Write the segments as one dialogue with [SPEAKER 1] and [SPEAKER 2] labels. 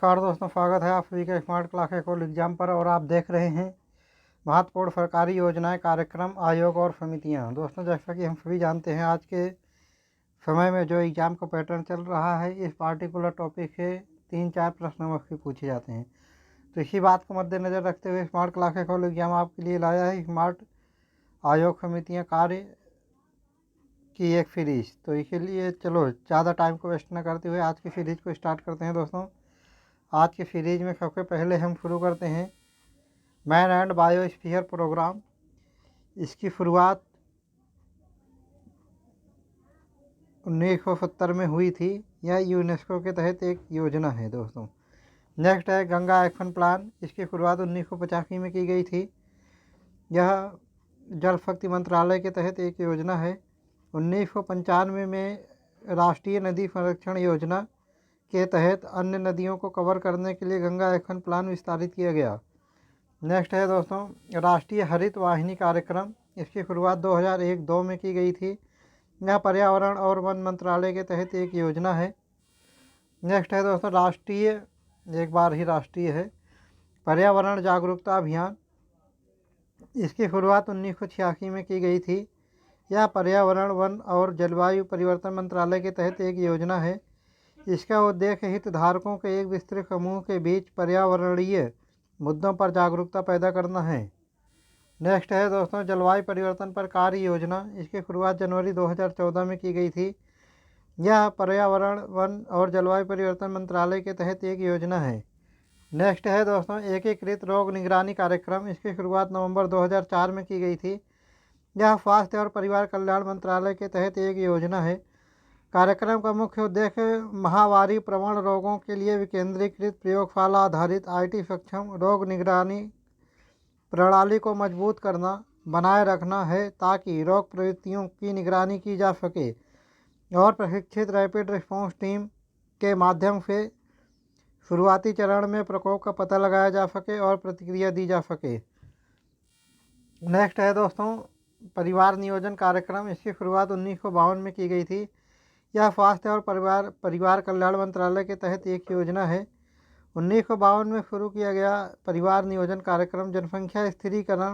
[SPEAKER 1] नमस्कार दोस्तों, स्वागत है आप सभी का स्मार्ट क्लास एकोल एग्जाम पर। और आप देख रहे हैं महत्वपूर्ण सरकारी योजनाएं, कार्यक्रम, आयोग और समितियां। दोस्तों, जैसा कि हम सभी जानते हैं, आज के समय में जो एग्ज़ाम का पैटर्न चल रहा है, इस पार्टिकुलर टॉपिक से 3-4 प्रश्न मुख्य पूछे जाते हैं। तो इसी बात को मद्देनज़र रखते हुए स्मार्ट क्लास एकोल एग्जाम आपके लिए लाया है स्मार्ट आयोग, समितियाँ, कार्य की एक सीरीज। तो इसके लिए चलो ज़्यादा टाइम को वेस्ट न करते हुए आज की सीरीज को स्टार्ट करते हैं। दोस्तों, आज की सीरीज में सबसे पहले हम शुरू करते हैं मैन एंड बायोस्फीयर प्रोग्राम। इसकी शुरुआत 1970 में हुई थी। यह यूनेस्को के तहत एक योजना है। दोस्तों, नेक्स्ट है गंगा एक्शन प्लान। इसकी शुरुआत 1985 में की गई थी। यह जल शक्ति मंत्रालय के तहत एक योजना है। 1995 में राष्ट्रीय नदी संरक्षण योजना के तहत अन्य नदियों को कवर करने के लिए गंगा एक्शन प्लान विस्तारित किया गया। नेक्स्ट है दोस्तों राष्ट्रीय हरित वाहिनी कार्यक्रम। इसकी शुरुआत 2001-2 में की गई थी। यह पर्यावरण और वन मंत्रालय के तहत एक योजना है। नेक्स्ट है दोस्तों राष्ट्रीय, एक बार ही राष्ट्रीय है, पर्यावरण जागरूकता अभियान। इसकी शुरुआत 1986 में की गई थी। यह पर्यावरण, वन और जलवायु परिवर्तन मंत्रालय के तहत एक योजना है। इसका उद्देश्य हितधारकों के एक विस्तृत समूह के बीच पर्यावरणीय मुद्दों पर जागरूकता पैदा करना है। नेक्स्ट है दोस्तों जलवायु परिवर्तन पर कार्य योजना। इसकी शुरुआत जनवरी 2014 में की गई थी। यह पर्यावरण, वन और जलवायु परिवर्तन मंत्रालय के तहत एक योजना है। नेक्स्ट है दोस्तों एकीकृत रोग निगरानी कार्यक्रम। इसकी शुरुआत नवंबर 2004 में की गई थी। यह स्वास्थ्य और परिवार कल्याण मंत्रालय के तहत एक योजना है। कार्यक्रम का मुख्य उद्देश्य महामारी प्रवण रोगों के लिए विकेंद्रीकृत प्रयोगशाला आधारित IT सक्षम रोग निगरानी प्रणाली को मजबूत करना, बनाए रखना है, ताकि रोग प्रवृत्तियों की निगरानी की जा सके और प्रशिक्षित रैपिड रिस्पॉन्स टीम के माध्यम से शुरुआती चरण में प्रकोप का पता लगाया जा सके और प्रतिक्रिया दी जा सके। नेक्स्ट है दोस्तों परिवार नियोजन कार्यक्रम। इसकी शुरुआत 1952 में की गई थी। यह स्वास्थ्य और परिवार कल्याण मंत्रालय के तहत एक योजना है। 1952 में शुरू किया गया परिवार नियोजन कार्यक्रम जनसंख्या स्थिरीकरण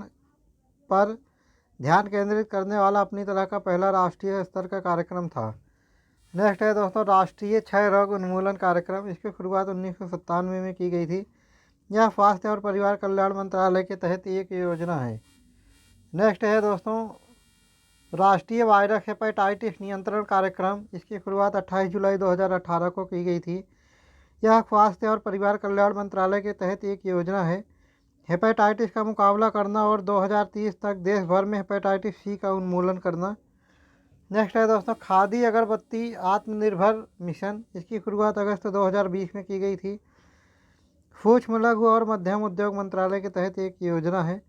[SPEAKER 1] पर ध्यान केंद्रित करने वाला अपनी तरह का पहला राष्ट्रीय स्तर का कार्यक्रम था। नेक्स्ट है दोस्तों राष्ट्रीय क्षय रोग उन्मूलन कार्यक्रम। इसकी शुरुआत 1997 में की गई थी। यह स्वास्थ्य और परिवार कल्याण मंत्रालय के तहत एक योजना है। नेक्स्ट है दोस्तों राष्ट्रीय वायरस हेपेटाइटिस नियंत्रण कार्यक्रम। इसकी शुरुआत 28 जुलाई 2018 को की गई थी। यह स्वास्थ्य और परिवार कल्याण मंत्रालय के तहत एक योजना है। हेपेटाइटिस का मुकाबला करना और 2030 तक देश भर में हेपेटाइटिस C का उन्मूलन करना। नेक्स्ट है दोस्तों खादी अगरबत्ती आत्मनिर्भर मिशन। इसकी शुरुआत अगस्त 2020 में की गई थी। सूक्ष्म, लघु और मध्यम उद्योग मंत्रालय के तहत एक योजना है।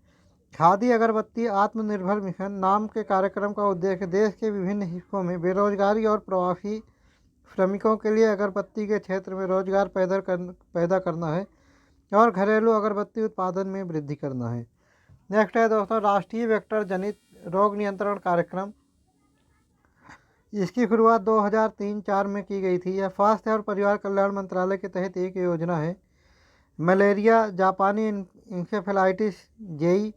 [SPEAKER 1] खादी अगरबत्ती आत्मनिर्भर मिशन नाम के कार्यक्रम का उद्देश्य देश के विभिन्न हिस्सों में बेरोजगारी और प्रवासी श्रमिकों के लिए अगरबत्ती के क्षेत्र में रोजगार पैदा करना है और घरेलू अगरबत्ती उत्पादन में वृद्धि करना है। नेक्स्ट है दोस्तों राष्ट्रीय वेक्टर जनित रोग नियंत्रण कार्यक्रम। इसकी शुरुआत 2003-4 में की गई थी। यह स्वास्थ्य और परिवार कल्याण मंत्रालय के तहत एक योजना है। मलेरिया, जापानी इंसेफेलाइटिस, जेई,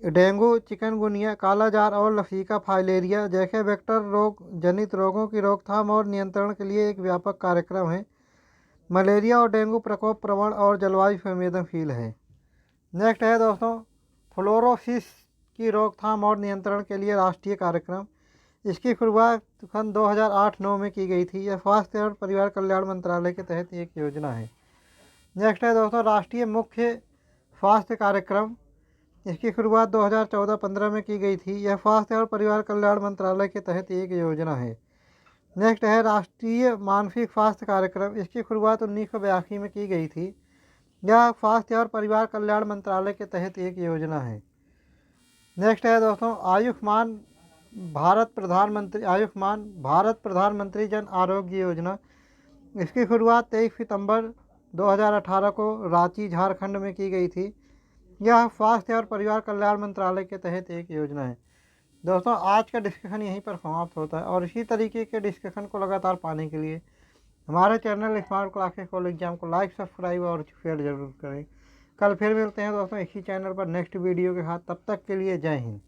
[SPEAKER 1] डेंगू, चिकनगुनिया, कालाजार और लसीका फाइलेरिया जैसे वेक्टर रोग जनित रोगों की रोकथाम और नियंत्रण के लिए एक व्यापक कार्यक्रम है। मलेरिया और डेंगू प्रकोप प्रवण और जलवायु संवेदनशील है। नेक्स्ट है दोस्तों फ्लोरोसिस की रोकथाम और नियंत्रण के लिए राष्ट्रीय कार्यक्रम। इसकी शुरुआत सन 2008-9 में की गई थी। यह स्वास्थ्य और परिवार कल्याण मंत्रालय के तहत एक योजना है। नेक्स्ट है दोस्तों राष्ट्रीय मुख्य स्वास्थ्य कार्यक्रम। इसकी शुरुआत 2014-15 में की गई थी। यह स्वास्थ्य और परिवार कल्याण मंत्रालय के तहत एक योजना है। नेक्स्ट है राष्ट्रीय मानसिक स्वास्थ्य कार्यक्रम। इसकी शुरुआत 1982 में की गई थी। यह स्वास्थ्य और परिवार कल्याण मंत्रालय के तहत एक योजना है। नेक्स्ट है दोस्तों आयुष्मान भारत प्रधानमंत्री जन आरोग्य योजना। इसकी शुरुआत 23 सितंबर 2018 को रांची, झारखंड में की गई थी। यह स्वास्थ्य और परिवार कल्याण मंत्रालय के तहत एक योजना है। दोस्तों आज का डिस्कशन यहीं पर समाप्त होता है और इसी तरीके के डिस्कशन को लगातार पाने के लिए हमारे channel smart classes college exam को लाइक सब्सक्राइब और शेयर जरूर करें। कल फिर मिलते हैं दोस्तों इसी चैनल पर नेक्स्ट वीडियो के साथ। तब तक के लिए जय हिंद।